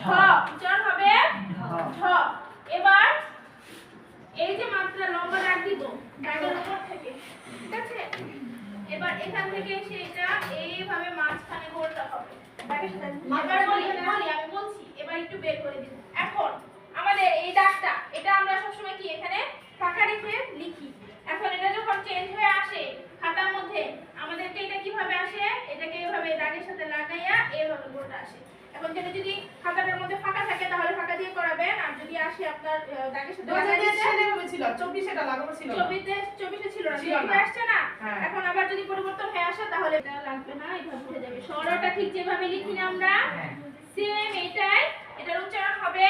ঢ উচ্চারণ হবে ঢ। এবার এই যে মাত্রা লম্বা দাগ দিব দাগের উপর থেকে, ঠিক আছে? এবার এখান থেকে এসে এটা এইভাবে মাঝখানে গোলটা হবে দাগের সাথে। এবার আমি বলছি, এবার একটু বের করে দিব। এখন আমাদের এই দাগটা, এটা আমরা সবসময় কি এখানে ফাঁকা রেখে লিখি। এখন এটা যখন চেঞ্জ হয়ে আসে খাতার মধ্যে, আমাদেরকে এটা কিভাবে আসে, এটাকে এইভাবে দাগের সাথে লাগাইয়া এইভাবে গোলটা আসে। এখন যেটা যদি খাতাটার মধ্যে ফাঁকা থাকে তাহলে ফাঁকা দিয়ে করাবেন, আর যদি আসে আপনার দাগের সাথে ছিল 24 এটা লাগানো ছিল 24 ছিল না, এটা আসছে না। এখন আবার যদি পরিবর্তন হয়ে আসে তাহলে এটা লাগবে না, এইভাবে উঠে যাবে। স্বরটা ঠিক যেভাবে লিখি না আমরা সেম এটাই, এটার উচ্চারণ হবে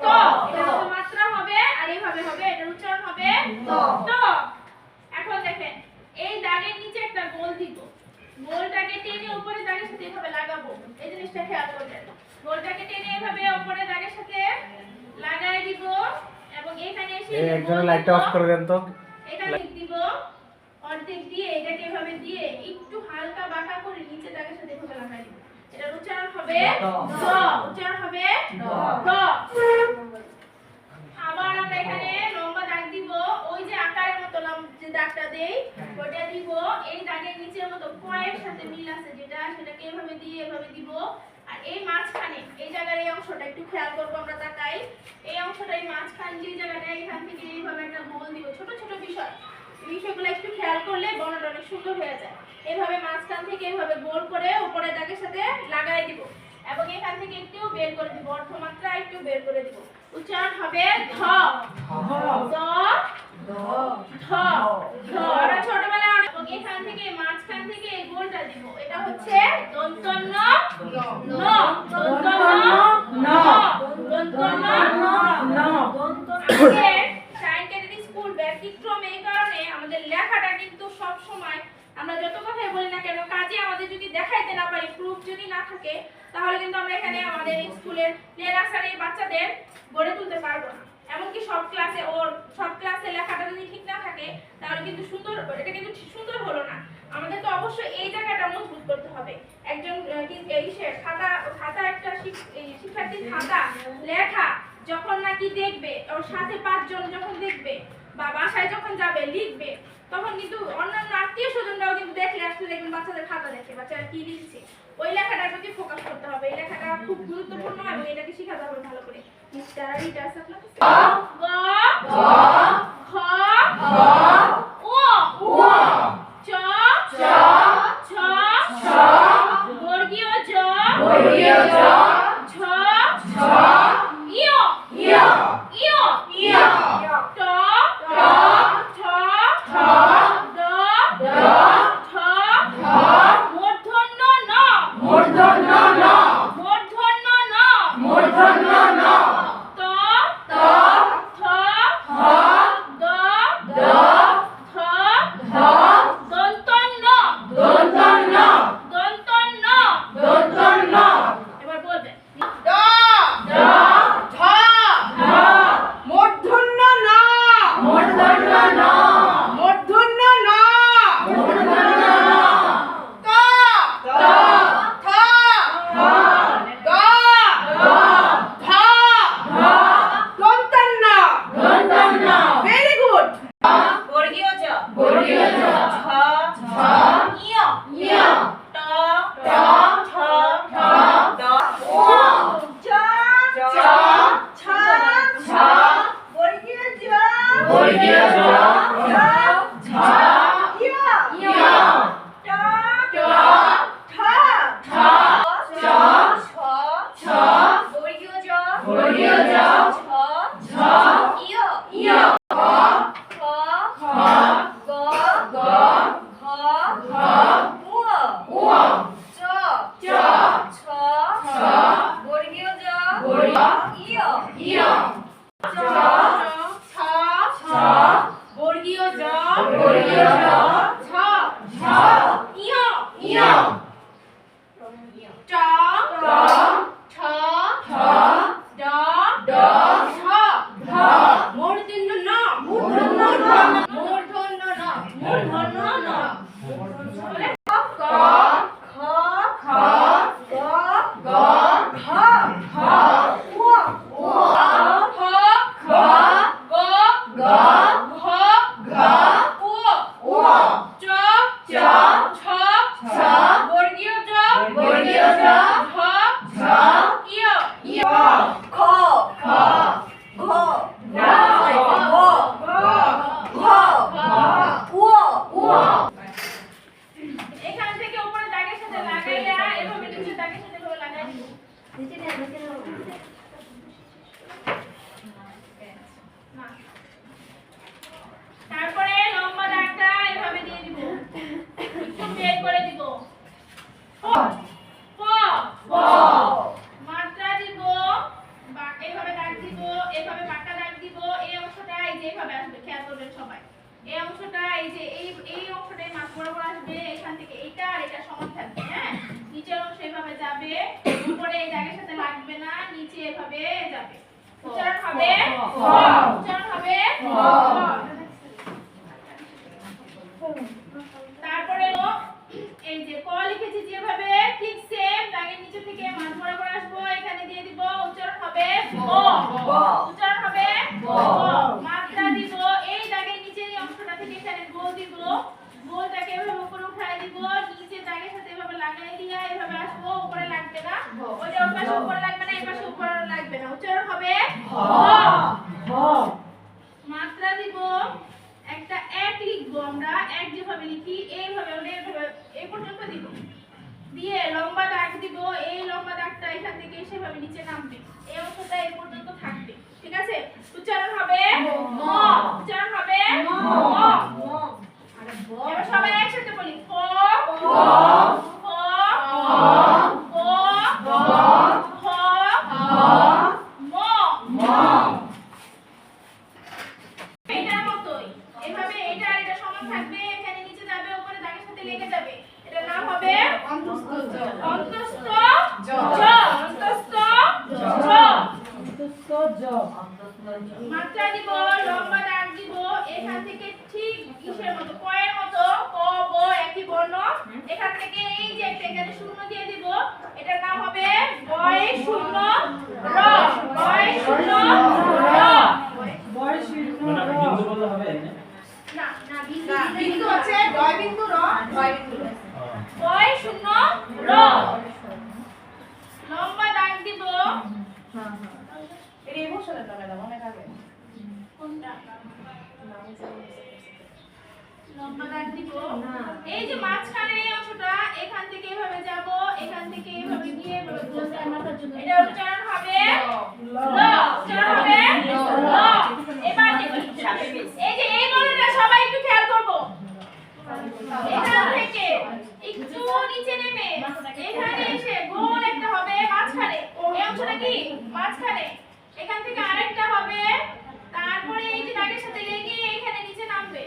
ত। এটা মাত্রা হবে আর এইভাবে হবে, এটার উচ্চারণ হবে ত। এখন দেখেন এই দাগের নিচে একটা গোল দিব, গোলটাকে টেনে উপরে দাগের সাথে এভাবে লাগাবো। এই জিনিসটা খেয়াল করবেন, গোলটাকে টেনে এভাবে উপরে দাগের সাথে লাগাই দিব এবং এখানে এসে একজন লাইটটা অফ করে দেন তো। এখানে দিব অর্ধেক দিয়ে এটাকে এভাবে দিয়ে একটু হালকা বাঁকা করে নিচে দাগের সাথে এভাবে লাগাই দিব। এটার উচ্চারণ হবে দ, উচ্চারণ হবে দ। আবার আমরা এখানে লম্বা দাগ দিব, ওই যে আকারের মতো যে দাগটা দেই ওটা দিব এই দাগের নিচের মতো কয়ের সাথে মিল আছে যেটা, সেটাকে এভাবে দিয়ে এভাবে দিব। আর এই মাঝখানে এই জায়গার এই অংশটা একটু খেয়াল করব আমরা, তাকাই এই অংশটা, এই মাঝখান যে জায়গাটা এখান থেকে এইভাবে একটা গোল দিব। ছোট ছোট বিষয়গুলো একটু খেয়াল করলে বর্ণটা অনেক সুন্দর হয়ে যায়। এইভাবে মাঝখান থেকে এইভাবে গোল করে উপরে দাগের সাথে লাগাই দিব এবং এখান থেকে একটু বের করে দিব, অর্ধমাত্রা একটু বের করে দিব। উচ্চারণ হবে ধ দ ধ ধ। আমরা ছোটবেলায় এবং এখান থেকে মাঝখান থেকে এই গোলটা দিব, এটা হচ্ছে দন্তন্য ন, দন্তন্য ন, দন্তন্য ন। আমাদের সায়েন্টিফিক স্কুল ব্যতিক্রম এই কারণে আমাদের লেখাটা কিন্তু সব সময় আমরা যত কথাই বলি না কেন, কাজে আমাদের যদি দেখাইতে না পারি, প্রুফ যদি না থাকে, তাহলে কিন্তু আমরা এখানে আমাদের স্কুলের প্লে নার্সারির বাচ্চাদের গড়ে তুলতে পারবো না। এমনকি সব ক্লাসে লেখাটা যদি ঠিক না থাকে তাহলে কিন্তু এটা কিন্তু সুন্দর হলো না। আমাদের তো অবশ্যই এই জায়গাটা মজবুত করতে হবে। একজন খাতা একটা শিক্ষার্থীর খাতা লেখা যখন নাকি দেখবে, ওর সাথে 5 জন যখন দেখবে বা বাসায় যখন যাবে লিখবে, তখন কিন্তু অন্যান্য আত্মীয় স্বজনরাও কিন্তু দেখলে আসলে দেখবেন বাচ্চাদের খাতা দেখে বাচ্চারা কি লিখছে, ওই লেখাটার প্রতি ফোকাস করতে হবে। এই লেখাটা খুব গুরুত্বপূর্ণ এবং এটাকে শেখাতে হবে ভালো করে। মিস্টার রিটা আছে আপনার কাছে? গ খ ও চ ছ বর্গীয় জ ঝ ইয় ট ঠ ড ঢ মূর্ধন্য ন, মূর্ধন্য ন ত থ দ ধ দন্তন্য। এবার না। তারপরে লম্বা দাগটা এভাবে দিয়ে দিব, একটু বের করে দিব। প প প মাত্রা দিব, বা এইভাবে দাগ দিব, এইভাবে বাঁকা দাগ দিব। এই অংশটা এই যে এইভাবে আসবে, খেয়াল করবেন সবাই। এই অংশটা এই যে এই অংশটাই মাছ বরাবর আসবে, এখান থেকে এইটা আর এটা সমান থাকবে। হ্যাঁ, নিচের অংশ এভাবে যাবে, উপরে এই দাগের সাথে লাগবে না, নিচে এভাবে যাবে। উচ্চারণ হবে প, উচ্চারণ হবে প। তারপরে এই যে ক লিখেছি যেভাবে, ঠিক সেম দাগের নিচে থেকে মাঝ বরাবর আসবো, এখানে দিয়ে দিব, উচ্চারণ হবে ব, উচ্চারণ হবে ব। মাত্রা দিব, এই দাগের নিচের এই অংশটা থেকে এখানে গোল দিব, গোলটাকে এভাবে উপরে উঠায় দিব, নিচে দাগের সাথে এভাবে লাগাই দিয়া এভাবে আসবো, উপরে লাগবে না, ওইটা ওই পাশে উপরে লাগবে না, এই পাশে উপরে লাগবে না, উচ্চারণ হবে ভ। মাত্রা দিব, একটা এক লিখবো আমরা, এক যেভাবে লিখি এইভাবে ওটা এইভাবে এই পর্যন্ত দিব, দিয়ে লম্বা দাগ দিব, এই লম্বা দাগটা এখান থেকে সেভাবে নিচে নামবে, এই অংশটা এই পর্যন্ত থাকবে। ঠিক আছে, উচ্চারণ হবে ম, উচ্চারণ হবে ম। এবার সবাই একসাথে বলি প প প প প প ম ম। এটার মতোই এভাবে এটা আর এটা সমান থাকবে, এখানে নিচে যাবে, উপরে দাগের সাথে লেগে যাবে, এটার নাম হবে অন্তস্থ জ, অন্তস্থ জ। মাত্রা দিব, লম্বা দাগ দিব, এখান থেকে ঠিক কিসের মতো, কয়ের মতো, ক ব একই বর্ণ, এখান থেকে এই যে একটা এখানে শূন্য দিয়ে দিব, এটার নাম হবে বয় শূন্য র, বয় শূন্য র। বিন্দু বললে হবে না না, না, বিন্দু আছে, ডয় বিন্দু র, ডয় বিন্দু র। বয় শূন্য র। লম্বা দাগ দিব, এটা ইমোশনের নামে না, মনে থাকে। কোনটা লম্বা দাগ দিব, এই যে মাঝখানে এই অংশটা, এখান থেকে এভাবে যাব, এখান থেকে এভাবে গিয়ে এভাবে ঘুরতে মাথার জন্য, এটা উচ্চারণ হবে ল, উচ্চারণ হবে ল। এবার দেখি, এই যে এই বর্ণটা সবাই একটু খেয়াল করব, এখান থেকে একটু নিচে নেমে এখানে এসে গোল একটা হবে মাঝখানে, এই অংশটা কি মাঝখানে, এখান থেকে আরেকটা হবে, তারপরে এই যে দাগের সাথে লেগে এখানে নিচে নামবে,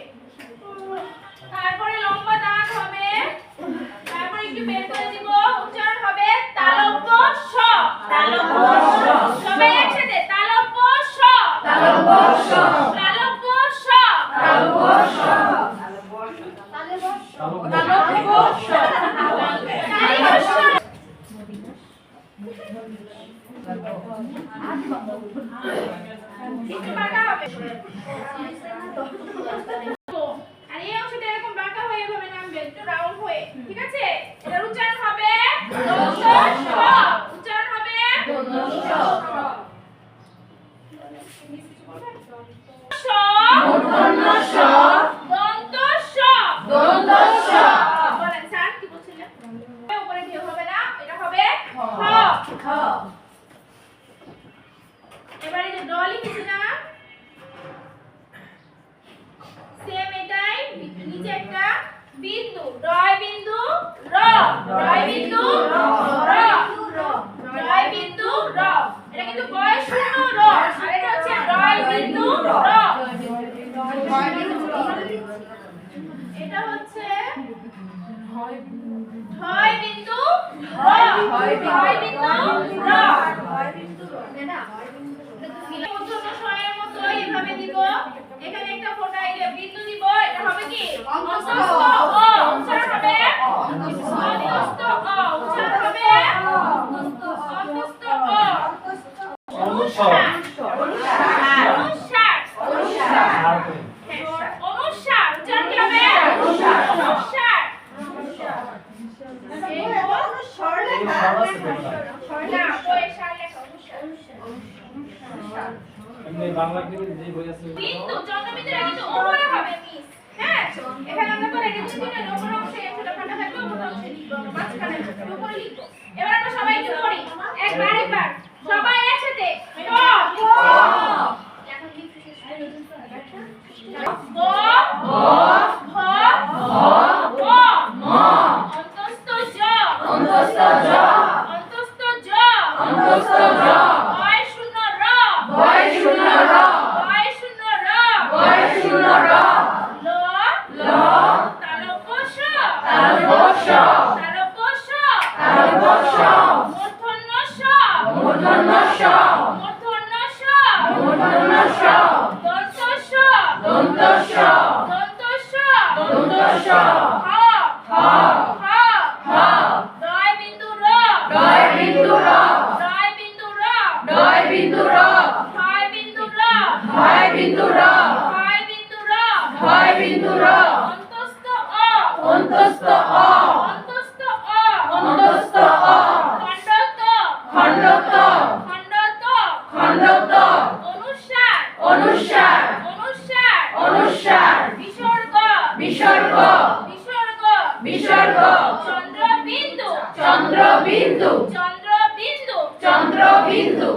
তারপরে লম্বা দাগ হবে, তারপরে একটু বের করে দিব, উচ্চারণ হবে তালব্য শ, তালব্য শ। সবাই একসাথে তালব্য শ, তালব্য শ, তালব্য শ, তালব্য শ, তালব্য শ, তালব্য শ। একটু বাঁকা হবে, আর এই অংশটা এরকম বাঁকা হয়ে এভাবে নামবে, একটু রাউন্ড হয়ে। ঠিক আছে, এটার উচ্চারণ হবে দন্ত স, উচ্চারণ হবে দন্ত স। স, দন্ত স, দন্ত স, দন্ত স। বলেন স্যার কি বলছিলেন? উপরে ঢেউ হবে না, এটা হবে খ, খ। এবারে যে ড লিখেছি না, সেম এটাই, নিচে একটা বিন্দু, ডয় বিন্দু র, ডয় বিন্দু র, ডয় বিন্দু র। এটা কিন্তু বয় শূন্য র, আর এটা হচ্ছে ডয় বিন্দু র। এটা হচ্ছে ঢয় বিন্দু র, ঢয় বিন্দু র। মধ্যম স্বরের মতো এইভাবে দিব, এখানে একটা ফোঁটা বিন্দু দিব, এটা হবে কি অন্তস্থ অ, উচ্চারণ হবে অন্তস্থ অ, উচ্চারণ হবে অন্তস্থ অ। অনুসার, অনুসার, অনুসার, অনুসার, উচ্চারণ কি হবে অনুসার, অনুসার। না, বইয়ের সার লেখা অনুসার। এমনি বাংলা কি যে বই আছে বিন্দু জন্মবিন্দুটা কিন্তু উপরে হবে মিস। হ্যাঁ, এখানে আমরা করে রেখেছি না, উপরে অংশে একটা ফাঁকা থাকবে, উপরে অংশে লিখবো, মাঝখানে উপরে লিখবো। এবার আমরা সবাই একটু পড়ি। অন্তস্থ র বয় শূন্য র বয় শূন্য র বয় শূন্য র বয় শূন্য র ল ল তালব্য শ তালব্য শ তালব্য শ তালব্য শ মূর্ধন্য ষ মূর্ধন্য ষ মূর্ধন্য ষ মূর্ধন্য ষ দন্ত ষ দন্ত ষ দন্ত ষ দন্ত ষ হ হ হ হ দয় বিন্দু র ডয় বিন্দু র দয় বিন্দু র ডয় বিন্দু র হয় বিন্দু র হয় বিন্দু র হয় বিন্দু র হয় বিন্দু র অন্তস্থ অ অন্তস্থ অ অন্তস্থ অ অন্তস্থ অ খণ্ডত খণ্ডত খণ্ডত খণ্ডত অনুসার অনুসার অনুসার অনুসার বিসর্গ বিসর্গ বিসর্গ বিসর্গ চন্দ্রবিন্দু চন্দ্রবিন্দু চন্দ্রবিন্দু চন্দ্রবিন্দু